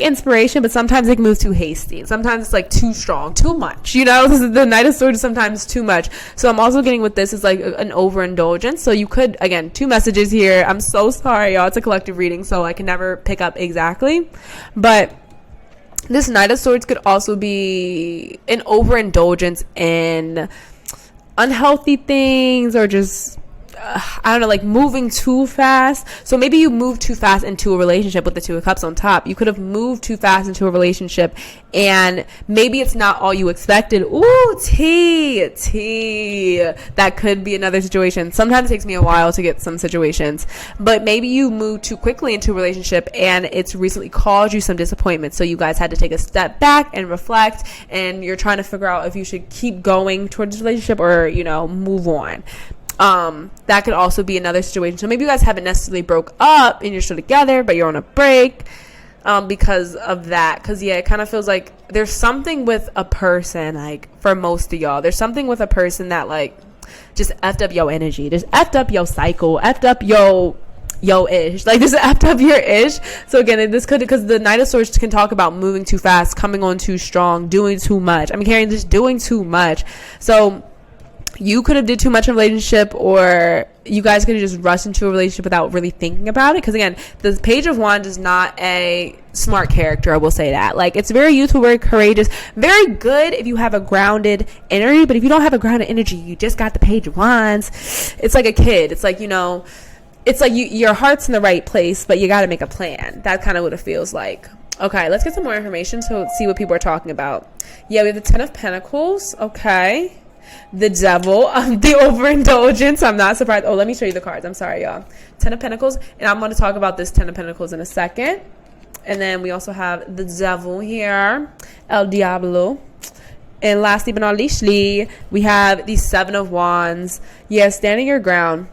inspiration, but sometimes it can move too hasty. Sometimes it's like too strong, too much, you know. This is the 9 of Swords is sometimes too much. So I'm also getting with this is like an overindulgence. So you could, again, 2 messages here. I'm so sorry, y'all. It's a collective reading, so I can never pick up exactly. But this 9 of Swords could also be an overindulgence in unhealthy things, or just I don't know, like moving too fast. So maybe you moved too fast into a relationship with the 2 of Cups on top. You could have moved too fast into a relationship, and maybe it's not all you expected. Ooh, tea. That could be another situation. Sometimes it takes me a while to get some situations, but maybe you moved too quickly into a relationship and it's recently caused you some disappointment. So you guys had to take a step back and reflect, and you're trying to figure out if you should keep going towards this relationship or, you know, move on. That could also be another situation. So maybe you guys haven't necessarily broke up and you're still together, but you're on a break because of that. Because, yeah, it kind of feels like there's something with a person, like, for most of y'all, there's something with a person that, like, just effed up your energy, just effed up your cycle, effed up your ish, like, just effed up your ish. So again, this could, because the 9 of Swords can talk about moving too fast, coming on too strong, doing too much. I'm carrying this doing too much. So you could have did too much in a relationship, or you guys could have just rushed into a relationship without really thinking about it. Because again, the Page of Wands is not a smart character, I will say that. Like, it's very youthful, very courageous, very good if you have a grounded energy. But if you don't have a grounded energy, you just got the Page of Wands, it's like a kid. It's like, you know, it's like your heart's in the right place, but you got to make a plan. That's kind of what it feels like. Okay, let's get some more information to see what people are talking about. Yeah, we have the 10 of Pentacles. Okay. The Devil, the overindulgence. I'm not surprised. Oh, let me show you the cards. I'm sorry, y'all. 10 of Pentacles. And I'm going to talk about this 10 of Pentacles in a second. And then we also have the Devil here. El Diablo. And lastly but not leastly, we have the 7 of Wands. Yeah, standing your ground.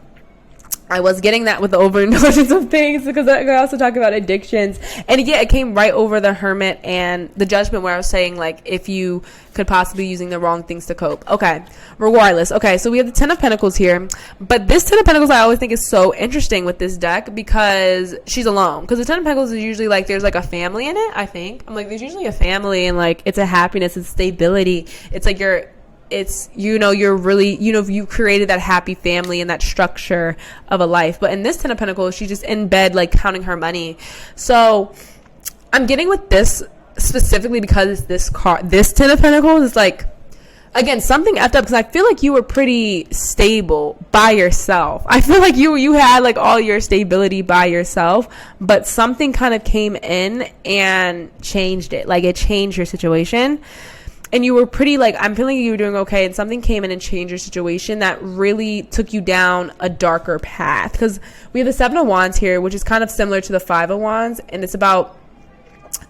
I was getting that with the overindulgence of things, because I also talk about addictions. And yeah, it came right over the Hermit and the Judgment, where I was saying, like, if you could possibly be using the wrong things to cope. Okay, regardless. Okay, so we have the Ten of Pentacles here. But this Ten of Pentacles I always think is so interesting with this deck, because she's alone. Because the Ten of Pentacles is usually like there's like a family in it, I think. I'm like, there's usually a family, and like it's a happiness, it's stability. It's like it's, you know, you're really, you know, you created that happy family and that structure of a life. But in this Ten of Pentacles, she's just in bed, like, counting her money. So I'm getting with this specifically because this card, this Ten of Pentacles is like, again, something effed up, because I feel like you were pretty stable by yourself. I feel like you had like all your stability by yourself, but something kind of came in and changed it. Like, it changed your situation. And you were pretty, like, I'm feeling you were doing okay, and something came in and changed your situation that really took you down a darker path. Because we have the Seven of Wands here, which is kind of similar to the Five of Wands, and it's about,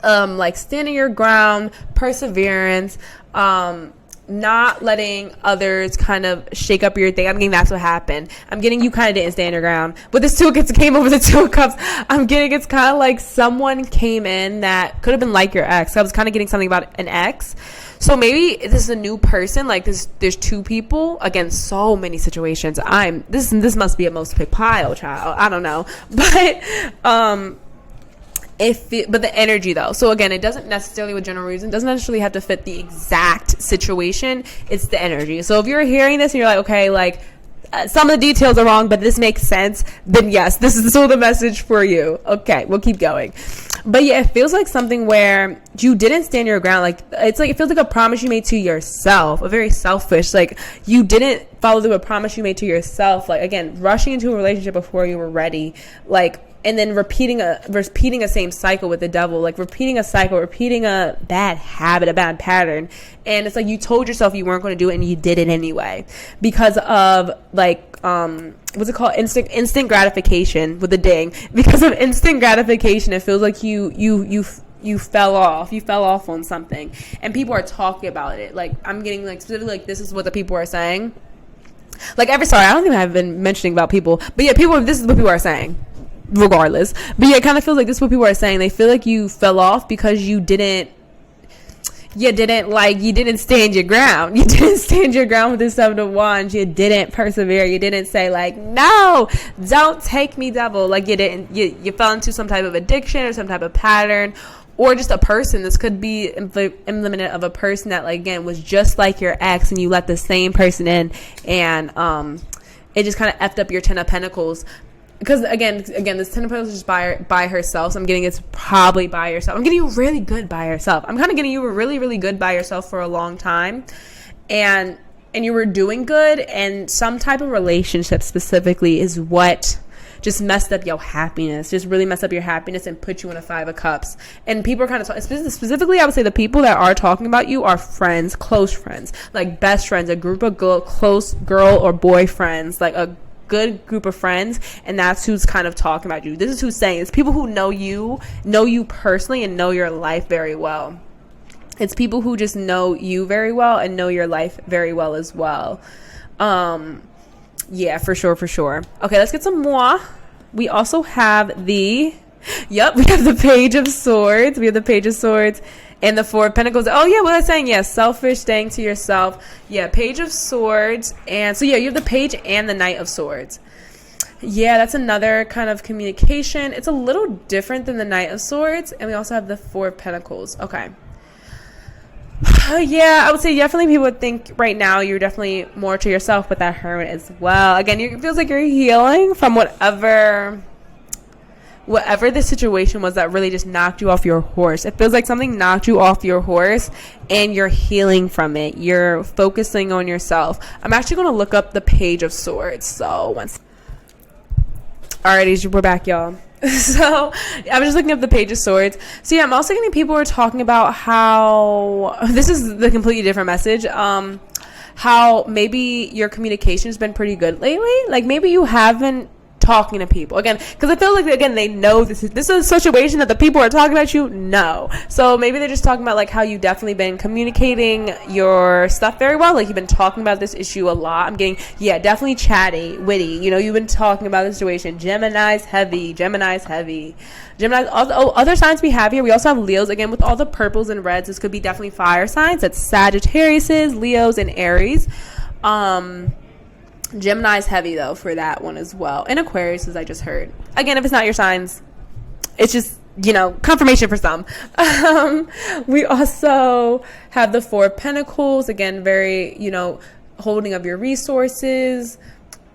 like, standing your ground, perseverance, not letting others kind of shake up your thing. I'm getting that's what happened. I'm getting you kind of didn't stand your ground. But this Two came over the Two of Cups. I'm getting it's kind of like someone came in that could have been like your ex. I was kind of getting something about an ex. So maybe this is a new person. Like, there's two people. Again, so many situations. This must be a most pick pile, child. I don't know. But but the energy though. So again, it doesn't necessarily, with general reason, doesn't necessarily have to fit the exact situation. It's the energy. So if you're hearing this and you're like, okay, like, some of the details are wrong, but this makes sense, then yes, this is still the message for you. Okay, we'll keep going. But yeah, it feels like something where you didn't stand your ground. Like, it's like, it feels like a promise you made to yourself, a very selfish, like, you didn't follow through a promise you made to yourself. Like, again, rushing into a relationship before you were ready, like, and then repeating a same cycle with the devil, like repeating a cycle, repeating a bad habit, a bad pattern. And it's like you told yourself you weren't going to do it, and you did it anyway because of, like, what's it called? Instant gratification with a ding. Because of instant gratification, it feels like you fell off. You fell off on something, and people are talking about it. Like, I'm getting, like, specifically, like, this is what the people are saying. Like, sorry, I don't think I've been mentioning about people, but yeah, this is what people are saying. Regardless, but yeah, it kind of feels like this is what people are saying. They feel like you fell off because you didn't stand your ground. You didn't stand your ground with the Seven of Wands. You didn't persevere. You didn't say, like, no, don't take me, devil. Like, you didn't. You fell into some type of addiction or some type of pattern, or just a person. This could be implemented of a person that, like, again, was just like your ex, and you let the same person in, and it just kind of effed up your Ten of Pentacles. Because again, this Ten of Pentacles is just by herself. So I'm getting it's probably by yourself. I'm getting you really good by yourself. I'm kind of getting you really, really good by yourself for a long time, and you were doing good. And some type of relationship specifically is what just messed up your happiness. Just really messed up your happiness and put you in a Five of Cups. And people are kind of specifically, I would say the people that are talking about you are friends, close friends, like best friends, a group of close girl or boy friends, like a good group of friends, and that's who's kind of talking about you. This is who's saying. It's people who know you personally and know your life very well. It's people who just know you very well and know your life very well as well. Yeah, for sure. Okay, let's get some more. We also have we have the Page of Swords. We have the Page of Swords and the Four of Pentacles. Oh, yeah, what I was saying, yeah, selfish, staying to yourself. Yeah, Page of Swords. And so, yeah, you have the Page and the Knight of Swords. Yeah, that's another kind of communication. It's a little different than the Knight of Swords. And we also have the Four of Pentacles. Okay. Yeah, I would say definitely people would think right now you're definitely more to yourself with that Hermit as well. Again, it feels like you're healing from whatever the situation was that really just knocked you off your horse. It feels like something knocked you off your horse and you're healing from it. You're focusing on yourself. I'm actually going to look up the Page of Swords. So alrighty, we're back, y'all. So I was just looking up the Page of Swords. So yeah, I'm also getting people who are talking about how this is the completely different message. How maybe your communication has been pretty good lately. Like maybe you haven't talking to people again, because I feel like, again, they know this is a situation that the people are talking about you know. So maybe they're just talking about like how you definitely been communicating your stuff very well, like you've been talking about this issue a lot. I'm getting, yeah, definitely chatty, witty, you know, you've been talking about the situation. Gemini's heavy. Other signs we have here, we also have Leos, again, with all the purples and reds. This could be definitely fire signs. That's Sagittarius, Leos, and Aries. Gemini's heavy though for that one as well, and Aquarius, as I just heard. Again, if it's not your signs, it's just, you know, confirmation for some. We also have the Four of Pentacles, again, very, you know, holding of your resources.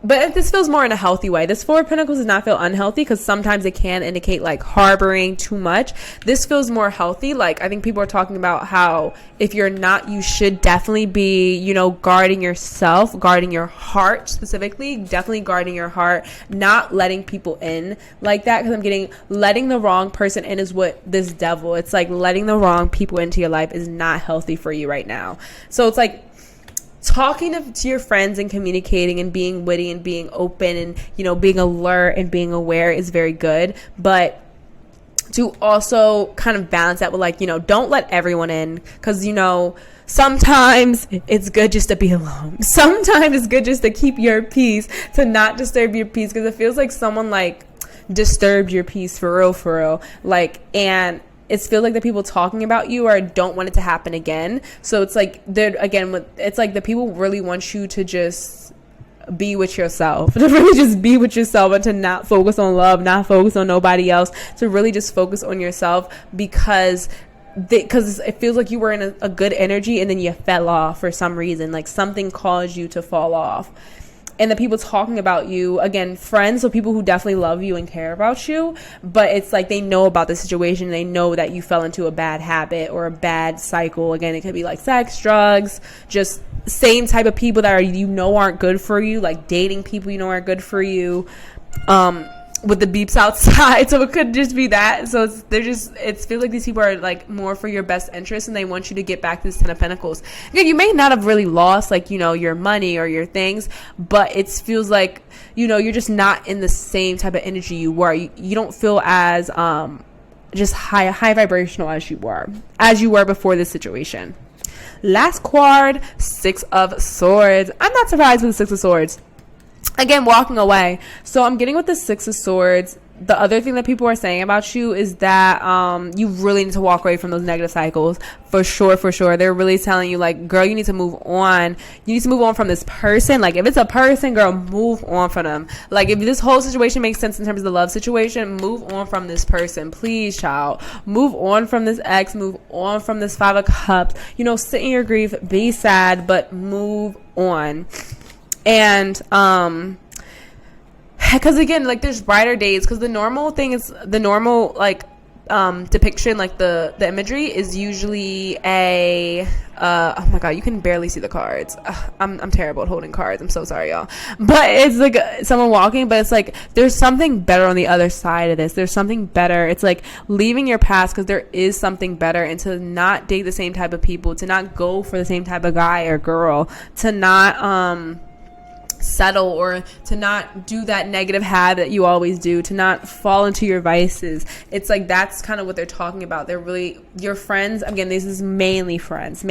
But this feels more in a healthy way. This Four of Pentacles does not feel unhealthy, because sometimes it can indicate like harboring too much. This feels more healthy. Like, I think people are talking about how if you're not, you should definitely be, you know, guarding yourself, guarding your heart specifically, definitely guarding your heart, not letting people in like that. Because I'm getting letting the wrong person in is what this devil, it's like letting the wrong people into your life is not healthy for you right now. So it's like, talking to your friends and communicating and being witty and being open and, you know, being alert and being aware is very good. But to also kind of balance that with, like, you know, don't let everyone in, because, you know, sometimes it's good just to be alone. Sometimes it's good just to keep your peace, to not disturb your peace, because it feels like someone like disturbed your peace for real. Like, and it feels like the people talking about you or don't want it to happen again. So it's like, it's like the people really want you to just be with yourself, to really just be with yourself, and to not focus on love, not focus on nobody else, to really just focus on yourself, because it feels like you were in a good energy and then you fell off for some reason, like something caused you to fall off. And the people talking about you, again, friends, so people who definitely love you and care about you, but it's like they know about the situation. They know that you fell into a bad habit or a bad cycle. Again, it could be like sex, drugs, just same type of people that are, you know, aren't good for you, like dating people you know aren't good for you, with the beeps outside. So it could just be that. So it feels like these people are like more for your best interest, and they want you to get back to this Ten of Pentacles. Again, you may not have really lost, like, you know, your money or your things, but it feels like, you know, you're just not in the same type of energy you were. You don't feel as just high vibrational as you were before this situation. Last card, Six of Swords. I'm not surprised with the Six of Swords. Again, walking away. So I'm getting with the Six of Swords. The other thing that people are saying about you is that you really need to walk away from those negative cycles. For sure. They're really telling you, like, girl, you need to move on. You need to move on from this person. Like, if it's a person, girl, move on from them. Like, if this whole situation makes sense in terms of the love situation, move on from this person. Please, child. Move on from this ex. Move on from this Five of Cups. You know, sit in your grief. Be sad, but move on. And because again, like, there's brighter days, because the normal thing is like depiction, like the imagery is usually a oh my god, you can barely see the cards. I'm terrible at holding cards, I'm so sorry, y'all, but it's like someone walking, but it's like there's something better on the other side of this. There's something better. It's like leaving your past, because there is something better, and to not date the same type of people, to not go for the same type of guy or girl, to not settle, or to not do that negative habit that you always do, to not fall into your vices. It's like that's kind of what they're talking about. They're really your friends. Again, this is mainly friends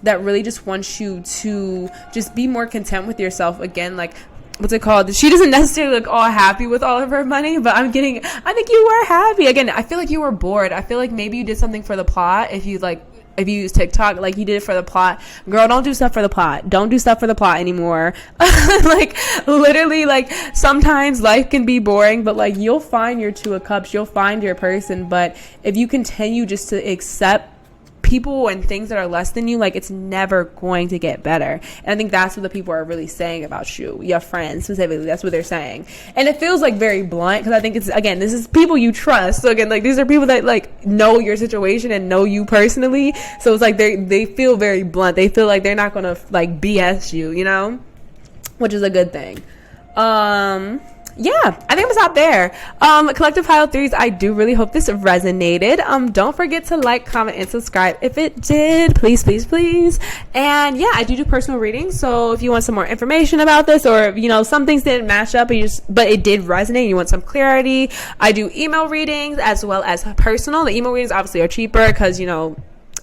that really just want you to just be more content with yourself. Again, like, what's it called? She doesn't necessarily look all happy with all of her money, but I think you were happy. Again, I feel like you were bored. I feel like maybe you did something for the plot. If you use TikTok, like, you did it for the plot. Girl, don't do stuff for the plot. Don't do stuff for the plot anymore. Like, literally, like, sometimes life can be boring, but, like, you'll find your Two of Cups. You'll find your person. But if you continue just to accept people and things that are less than you, like, it's never going to get better. And I think that's what the people are really saying about you, your friends specifically. That's what they're saying. And it feels like very blunt, because I think it's, again, this is people you trust. So again, like, these are people that, like, know your situation and know you personally. So it's like they feel very blunt. They feel like they're not gonna, like, BS you, you know, which is a good thing. yeah, I think I'm gonna stop there. Collective pile threes, I do really hope this resonated. Don't forget to like, comment, and subscribe if it did. Please, please, please. And yeah, I do personal readings, so if you want some more information about this, or you know, some things didn't match up, but it did resonate, and you want some clarity, I do email readings as well as personal. The email readings obviously are cheaper because, you know,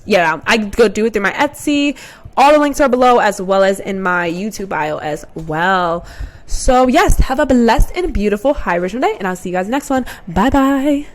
yeah, I go do it through my Etsy. All the links are below, as well as in my YouTube bio as well. So yes, have a blessed and beautiful high original day, and I'll see you guys next one. Bye bye.